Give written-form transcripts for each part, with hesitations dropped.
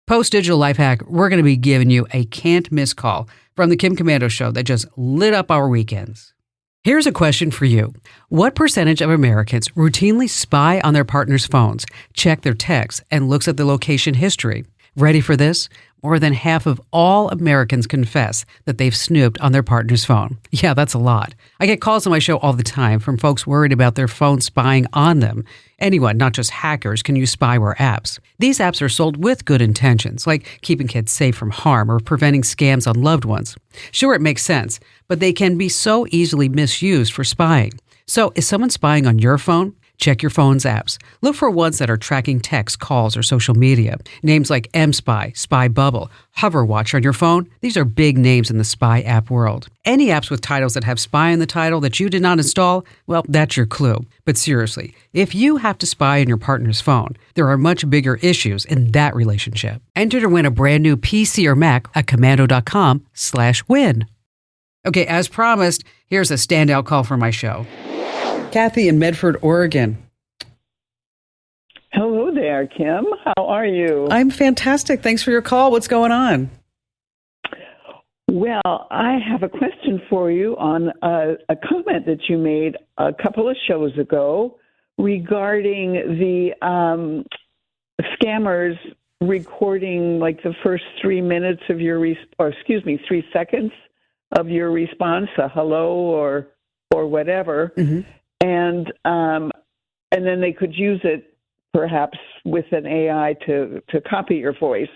Post Digital Life Hack, we're going to be giving you a can't miss call from the Kim Komando Show that just lit up our weekends. Here's a question for you. What percentage of Americans routinely spy on their partner's phones, check their texts, and looks at the location history? Ready for this? More than half of all Americans confess that they've snooped on their partner's phone. Yeah, that's a lot. I get calls on my show all the time from folks worried about their phone spying on them. Anyone, not just hackers, can use spyware apps. These apps are sold with good intentions, like keeping kids safe from harm or preventing scams on loved ones. Sure, it makes sense, but they can be so easily misused for spying. So, is someone spying on your phone? Check your phone's apps. Look for ones that are tracking texts, calls, or social media. Names like mSpy, Spy Bubble, Hoverwatch on your phone, these are big names in the spy app world. Any apps with titles that have spy in the title that you did not install, well, that's your clue. But seriously, if you have to spy on your partner's phone, there are much bigger issues in that relationship. Enter to win a brand new PC or Mac at komando.com/win. Okay, as promised, here's a standout call for my show. Kathy in Medford, Oregon. Hello there, Kim. How are you? I'm fantastic. Thanks for your call. What's going on? Well, I have a question for you on a comment that you made a couple of shows ago regarding the scammers recording like the first 3 minutes of your 3 seconds of your response, a hello or whatever. Mm-hmm. And then they could use it perhaps with an AI to copy your voice.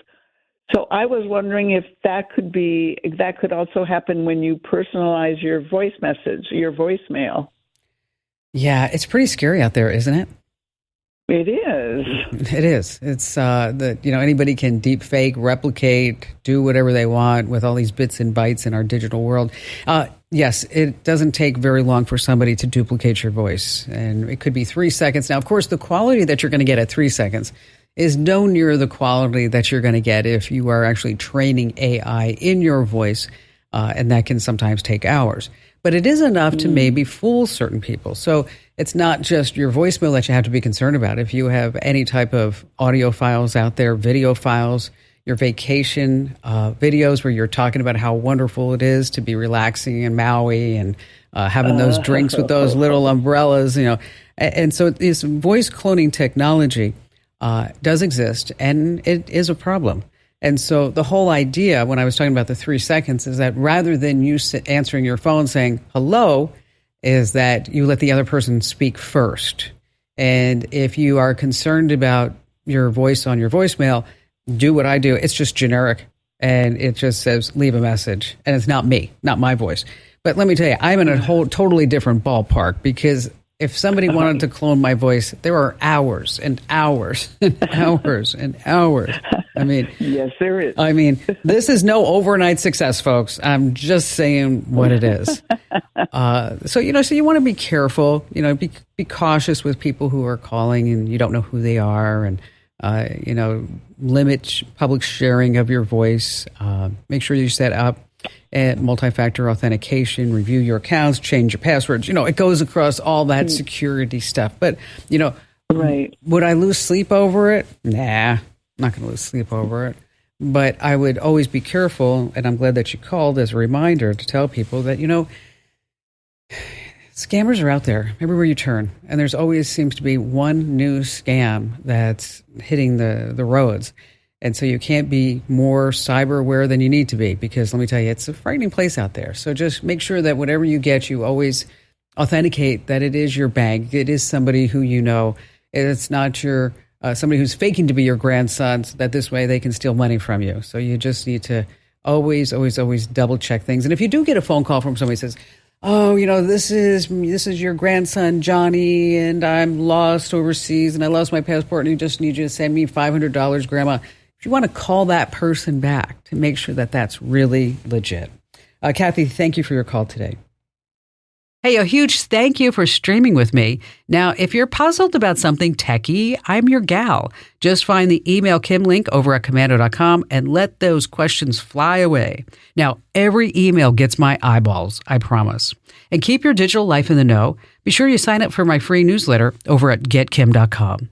So I was wondering if that could also happen when you personalize your voice message, your voicemail. Yeah, it's pretty scary out there, isn't it? It is. It is. It's anybody can deep fake, replicate, do whatever they want with all these bits and bytes in our digital world. Yes, it doesn't take very long for somebody to duplicate your voice, and it could be 3 seconds. Now, of course, the quality that you're going to get at 3 seconds is no near the quality that you're going to get if you are actually training AI in your voice, and that can sometimes take hours. But it is enough to maybe fool certain people. So it's not just your voicemail that you have to be concerned about. If you have any type of audio files out there, video files, your vacation videos where you're talking about how wonderful it is to be relaxing in Maui and having those drinks with those little umbrellas, And so this voice cloning technology does exist, and it is a problem. And so the whole idea when I was talking about the 3 seconds is that rather than you answering your phone saying hello, is that you let the other person speak first. And if you are concerned about your voice on your voicemail, do what I do. It's just generic, and it just says leave a message. And it's not me, not my voice. But let me tell you, I'm in a whole totally different ballpark, because if somebody wanted to clone my voice, there are hours and hours and hours and hours. I mean, yes, there is. I mean, this is no overnight success, folks. I'm just saying what it is. So you want to be careful, be cautious with people who are calling and you don't know who they are, and, limit public sharing of your voice. Make sure you set up multi-factor authentication, review your accounts, change your passwords. It goes across all that security stuff. But, right. Would I lose sleep over it? Nah, I'm not going to lose sleep over it. But I would always be careful, and I'm glad that you called as a reminder to tell people that, scammers are out there everywhere you turn. And there's always seems to be one new scam that's hitting the roads. And so you can't be more cyber aware than you need to be, because let me tell you, it's a frightening place out there. So just make sure that whatever you get, you always authenticate that it is your bank. It is somebody who you know. It's not your somebody who's faking to be your grandson, so that this way they can steal money from you. So you just need to always, always, always double check things. And if you do get a phone call from somebody who says, oh, this is your grandson, Johnny, and I'm lost overseas and I lost my passport and you just need you to send me $500, Grandma. If you want to call that person back to make sure that that's really legit. Kathy, thank you for your call today. Hey, a huge thank you for streaming with me. Now, if you're puzzled about something techie, I'm your gal. Just find the Email Kim link over at komando.com and let those questions fly away. Now, every email gets my eyeballs, I promise. And keep your digital life in the know. Be sure you sign up for my free newsletter over at getkim.com.